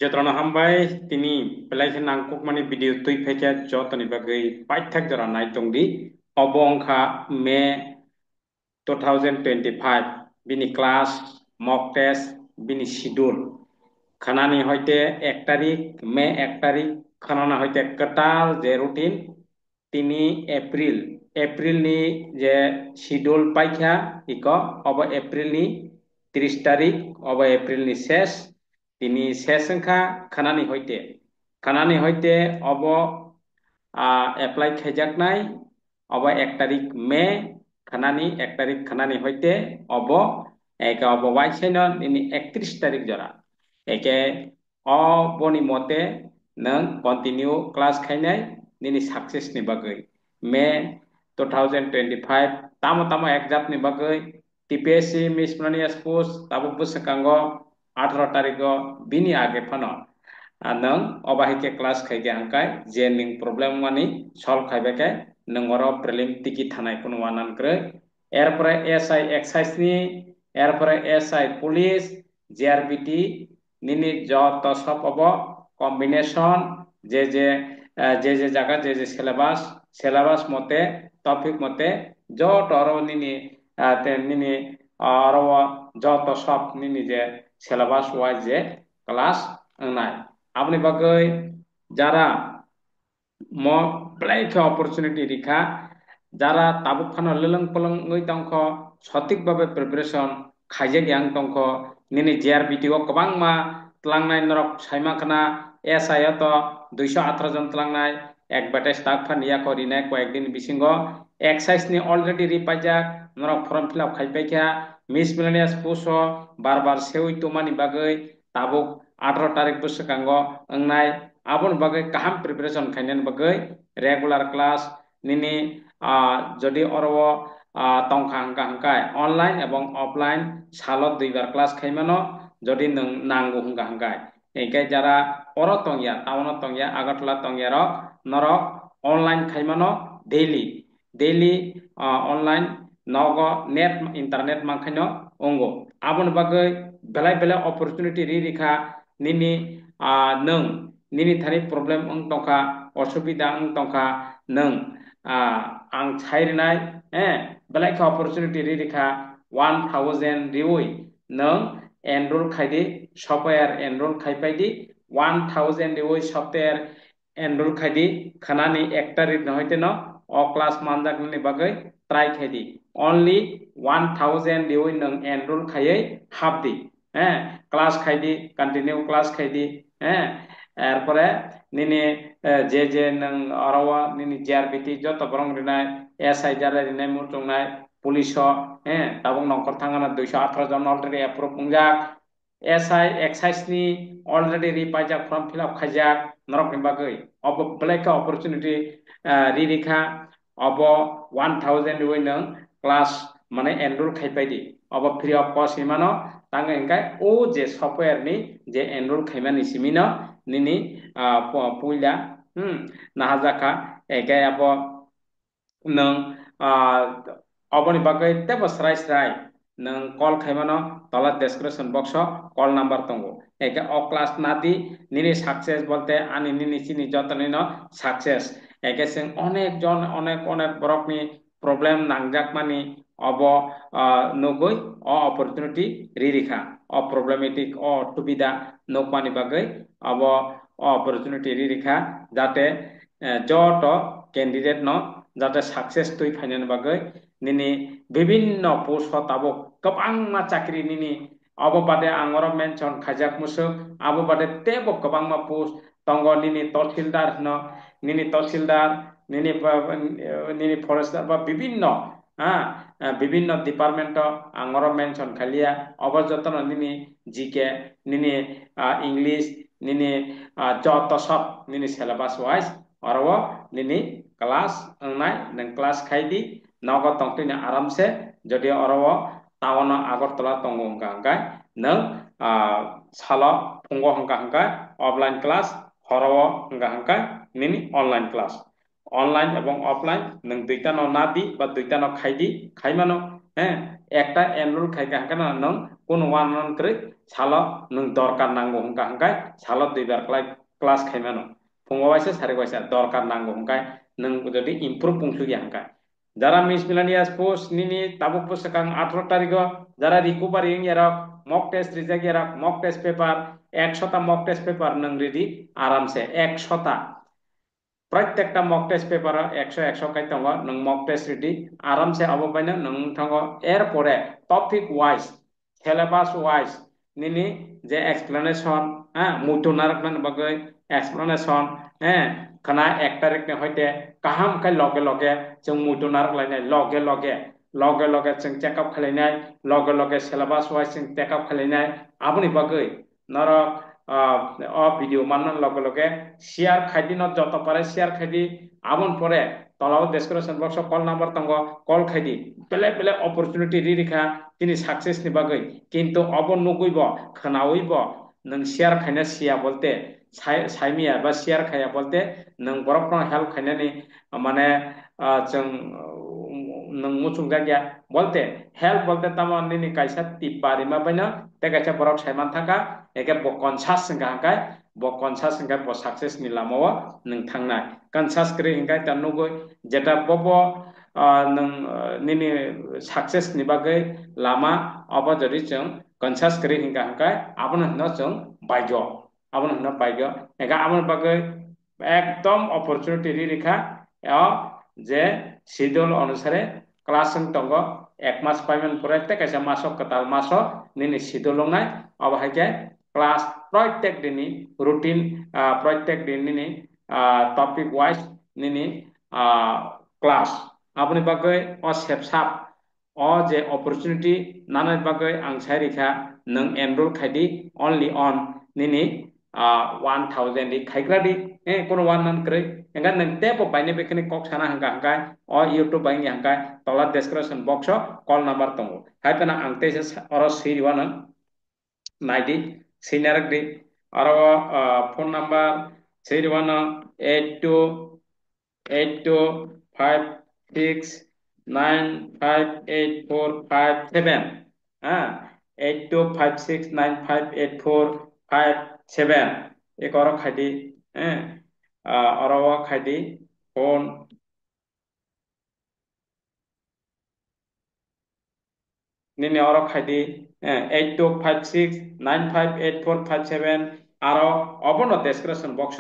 Jotono hambai tini pelai nangkuk mani video tui phecha jotoni bagai paithak jara naitongdi obongkha May 2025 bini class mock test bini schedule khanani hoite 1 তারিখ May 1 তারিখ khanana hoite katal je routine tini April ni je schedule paikha iko obo April ni 30 তারিখ obo April ni ses tini sesengkha khanani hoite obo apply khejaknai obo 1 তারিখ May khanani 1 তারিখ khanani hoite obo eka obo waiseno ini 31 তারিখ jora eke o boni mote nang continue class khainai nini success ni bagai May 2025 tamo tamo exam ni bagai TPSC miscellaneous post tabo busakango 18 তারিখ bini age phano nang obahike class khaige angkai je ning problem mani solve khaibeke nang oro prelim tiki thanai kuno wanan kre এরপরে SI excise নি এরপরে SI police GRBT নিনি যত সব হব combination যে জায়গা যে সিলেবাস মতে টপিক মতে যত আরো নিনি আরো যত সব নিনি যে সিলেবাস ওয়াইজ যে ক্লাস নাই আপনি বাগৈ যারা mo play ke opportunity rikha jara tabuk phano lelang polong ngoi tongkho sotik babe preparation khaije gyang tongkho nini JRBT o kabang ma tlangnai norok saima khana SI to 218 John tlangnai ek bate stack phan ya ko rinai ko ekdin bisingo exercise ni already ripajak norok form fill up khaipai kha miscellaneous puso barbar seui tomani bagai tabuk 18 তারিখ boskango angnai abon bagai kaham preparation khainen bagai regular class nini যদি অরব tongkha hangka hangkai online ebong offline salot duibar class khaimano যদি nang nangu hangka hangkai engkai jara oro tongya town tongya agartala tongya rok norok online khaimano daily online nogo net internet mangkhaino ongo abon bagai belai belai opportunity rikha nini nang nini thani problem ang tongkha osubida ang tongkha nang ang chairnai belai kha opportunity rikha 1000 riui nang enroll khaidi software enroll khaipaidi 1000 riui software enroll khaidi khanani ekta rit hoite no o class manjak ni bagai try khaidi only 1000 riui nang enroll khaiye half di class khaidi continue class khaidi এরপরে নিনি যে নং আরওয়া নিনি JRBT যত বরং রিনাই SI যারা রিনাই মুটংনাই police তাবং নংকর থাঙ্গানা 218 জন অলরেডি অ্যাপ্রুভ মুংজাক SI excise ni already ripajak form fill up khajak norok ni bagoi obo black opportunity ririkha obo 1000 oi nang class মানে enroll khaipaidi obo free of cost himano tang engkai o je software ni je enroll khaimani simino nini puila nahajaka egai abo nang oboni bagai tebo srai nang call khaimano tola description box call number tongo eke o class nadi nini success bolte ani nini chini jotoni no success eke sing onek jon onek borok ni problem nangjak mani obo nogoi o opportunity ririkha o problematic o tubida nokmani bagai abo opportunity ririkha jate joto candidate no jate success tui phainen bagai nini bibhinno post abo kabang ma chakri nini abo bade angoro mention khajak musuk abo bade tebo kabang ma post tongo nini তহসিলদার no nini তহসিলদার nini forester ba bibhinno বিভিন্ন department angoro mention khalia অবযতন nini GK nini English nini joto sab nini syllabus wise oro nini kelas nai nang kelas khaidi nogo tongtini aramse jodi oro tawono agartala tongo hangka nang salo pungo hangka offline class horo hangka nini online class online এবং offline নং দুইটা ন নাদি বা দুইটা ন খাইদি খাইমানো একটা enrol খাইকা হাঙ্কা নং কোন ওয়ান নন করে সালো নং দরকার নাঙ্গো হাঙ্কা হাঙ্কাय সালো দুইবার ক্লাস খাইমানো फुङाव बायसा सारि बायसा दरकार नांगौ हांखाय नों जुदि इमप्रुभ पुंसुगि हांखाय যারা মিস মিলানিয়াস পোস্ট নিনি তাবুক পুস্তকাং 18 তারিখ যারা রিকভারিং এরক মক টেস্ট রিজাল্ট এরক মক টেস্ট পেপার 100টা মক টেস্ট পেপার নং রেডি আরামসে 100টা प्रत्येकटा मक टेस्ट पेपर 100 खाई दङ नों मक टेस्ट रेडि आरामसे अबबायनो नोंथाङा एरपरे टपिक वाइज सिलेबास वाइज निनि जे एक्सप्लेनेशन मुथुनारकन बगै एक्सप्लेनेशन खाना 1 तारिख ने हयते काहाम खाय लगे लगे जों मुथुनारक लायनाय लगे लगे लगे लगे जों चेकआप खालायनाय लगे लगे सिलेबास वाइज जों चेकआप खालायनाय आबनि बगै नरक ভিডিও মানন লগে লগে শেয়ার খাইদি ন যত পারে শেয়ার খাইদি আমন পরে তলাও ডেসক্রিপশন বক্স কল নাম্বার তঙ্গ কল খাইদি বেলে বেলে অপরচুনিটি রিরিখা তিনি সাকসেস नि বাগৈ কিন্তু অবন নুগুইব খনাউইব नों শেয়ার খাইনা সিয়া বলতে সাইমিয়া বা শেয়ার খাইয়া বলতে नों বরফ হেল্প খাইনানি মানে जों नों मुचुं जागिया बोलते हेल्प बोलते तमाम कायसा टिप्पारि माबायनो ते कायसा बरक सायमान थाका एके ब कनसास संगा हांकाय ब कनसास संगा ब सक्सेस नि लामाव नों थांनाय कनसास क्रे हिंकाय तानुगो जेटा बबो नों निनि सक्सेस नि बागै लामा अब जदि जों कनसास क्रे हिंका हांकाय आबन हनो जों बायग आबन हनो बायग एका आबन बागै एकदम अपरचुनिटी रिखा जे শিডিউল অনুসারে ক্লাস দङ 1 মাস পাইমেন প্রত্যেক কাইসা মাসক কতাল মাস নিনি শিডিউল নাই অবহাইকে ক্লাস প্রত্যেক দিনই রুটিন প্রত্যেক দিন নিনি টপিক ওয়াইজ নিনি ক্লাস আপনি বাগৈ অ সেপসাপ অ যে অপরচুনিটি নানাय বাগৈ आं सायरिखा नों एनरोल खायदि अनलि अन निनि 1000 di खायग्रादि कोनो वान नान cry enggak nang tepo baine bekene kok sana hangka hangka o youtube baine hangka tola description box call number tongo hai kana angte se oro siriwana naidi senior di oro phone number siriwana 8256958457 8256958457 ek oro khadi Arawa Khadi phone nini Arawa Khadi 8256958457 aro obono description box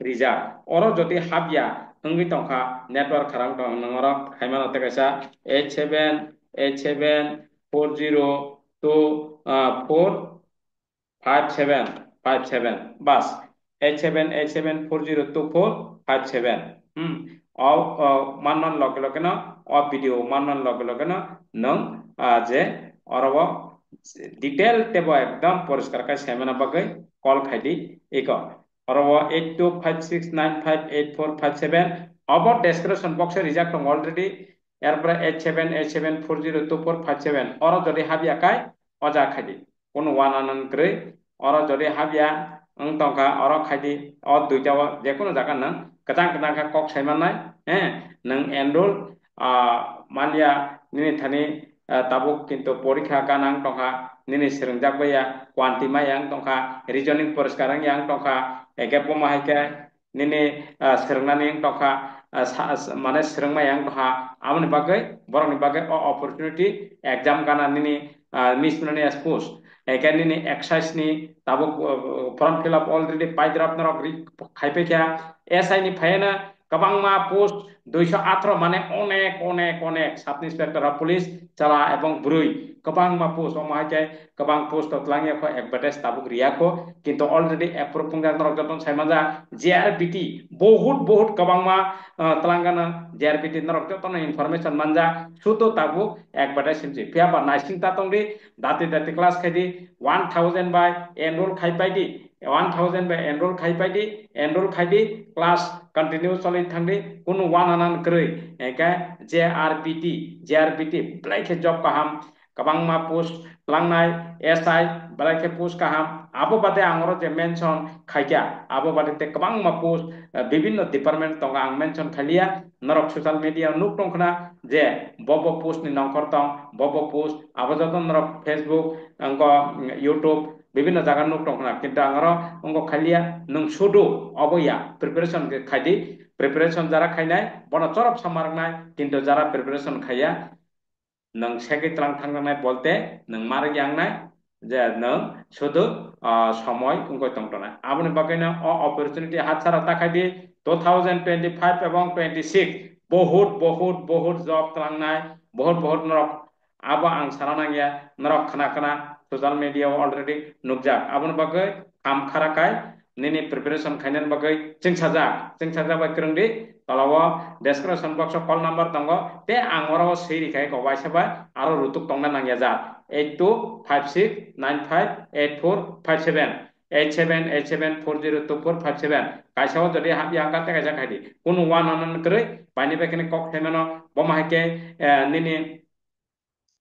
rija oro jodi habya hungbi tongkha network kharang tong nangoro haimano tekaisa 8787402457 bas 8787402457 मानन लगे लगे न video मानन लगे लगे न जे अरब detail टेब एकदम परिष्कार का सेमेना बगै कॉल खाइदी एक अरब 8256958457 अब डेस्क्रिप्शन बॉक्स रिजेक्ट ऑलरेडी एरपर 8787402457 और जदि हाबिया काय अजा खाइदी कोन वान आनन ग्रे और जदि हाबिया तंका और खाइदी और दुइटा जेकुनो जागा नों कदां कदां का कक सायमानाय नों एनरोल मानिया निनि थानि ताबुक किन्तु परीक्षा गानां तंका निनि सेरंजाकबाया क्वान्टिमा yang तंका रिजनिंग परिष्कारं yang तंका एके पमाहायके निनि सेरंनानि तंका माने सेरंमा yang तंका आमनि बागै बरनि बागै अपॉर्चुनिटी एग्जाम गाना निनि मिस मिलानियास पोस्ट एकानिनि एक्सरसाइज नि ताबुक फॉर्म फिल अप ऑलरेडी पाइद्राप नरक खाइपेख्या एसआई नि फायना कबांमा पोस्ट 218 माने अनेक अनेक अनेक सब इंस्पेक्टर ऑफ पुलिस चला एवं ब्रुई कबांमा पोस्ट अमाहायके कबां पोस्ट तलांगिया को एडवर्टाइज ताबुक रिया को किंतु ऑलरेडी अप्रूव पुंगार नरक जतन सायमाजा जेआरबीटी बहुत बहुत कबांमा तलांगाना जेआरबीटी नरक जतन इनफॉर्मेशन मानजा सुतो ताबुक एडवर्टाइज सिमजि फियाबा नाइसिंग तातंगदि दाति दाति क्लास खायदि 1000 बाय एनरोल खायबायदि 1000 बाय एनरोल खायदि क्लास कंटिन्यू चलि थांदि कुनु वान आनान क्रै एका जेआरबीटी ब्लाइके जॉब काहाम कबांमा पोस्ट लांनाय एसआई ब्लाइके पोस्ट काहाम आबो बादे आंगरो जे मेंशन खायया आबो बादे ते कबांमा पोस्ट विभिन्न डिपार्टमेंट तंगा आं mention खालिया norok social media nuk tongkhana je bobo post ni nongkor tong bobo post abo joton norok Facebook angko YouTube বিভিন্ন জায়গার nuk tongkhana কিন্তু angaro angko khalia nung sudu oboya preparation ke khadi preparation jara khainai bono chorop samarnai কিন্তু যারা preparation খাইয়া nang segi tlang thangnai bolte nang mar yangnai যে nang শুধু সময় উঙ্কই তংটনা আপনি বাকাইনা অপরচুনিটি হাতছাড়া তাকাই দিয়ে 2025 এবং 26 বহুত বহুত বহুত জব তলাংনাই বহুত বহুত নরক আবা আং সারানা গিয়া নরক খানা খানা সোশ্যাল মিডিয়া অলরেডি নুকজাক আপনি বাকাই কাম খারাকাই নিনি প্রিপারেশন খাইনান বাকাই চিংসাজা বাই krongdi তলাও ডেসক্রিপশন বক্স কল নাম্বার দঙ্গ তে আঙরাও সেই রিখাই গবাই সাবাই আরো রুতুক তংনা নাঙ্গিয়া যা 8256958457 8787402457 kaisao যদি হাবি আঙ্কা তে কাইসা খাইদি কোন ওয়ান অনন করে পানি বেকেনে কক থেমেনো বমাহাইকে নিনি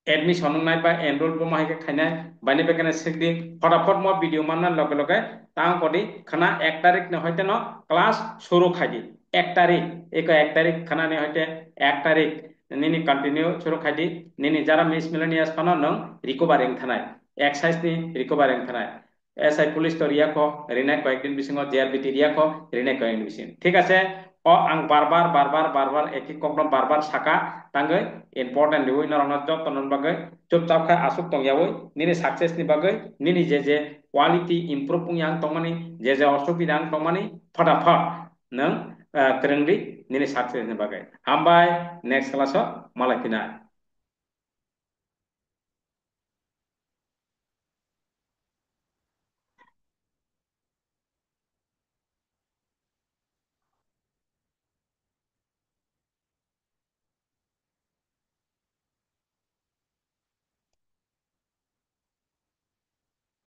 एडमिशन नाय बा एनरोल बो माहिके खाइनाय बानि बेकेने सिगदि फटाफट म भिडियो मानना लगे लगे तां कदि खाना 1 तारिख न हयते न क्लास शुरू खाइदि 1 तारिख एक 1 तारिख खाना ने हयते 1 तारिख निनि कंटिन्यू शुरू खाइदि निनि जारा मिस मिलेनियास खाना न रिकभारिंग थानाय एक्साइज नि रिकभारिंग थानाय एसआई पुलिस तो रिया को रिनाय कয়েকদিন बिसिङाव जेआरबीटी रिया को रिनाय कয়েকদিन बिसिङ ঠিক আছে आं बार बार एक कम बार बार साका तांगै इम्पोर्टेंट दिवै नरना जब तनन बागै चुपचाप खा आसुक तंगयावै निनि सक्सेस नि बागै निनि जे क्वालिटी इम्प्रूव yang तंगमानि जे असुबिदा तंगमानि फटाफट नों krengdi निनि सक्सेस नि बागै हामबाय नेक्स्ट क्लास मालाय फिना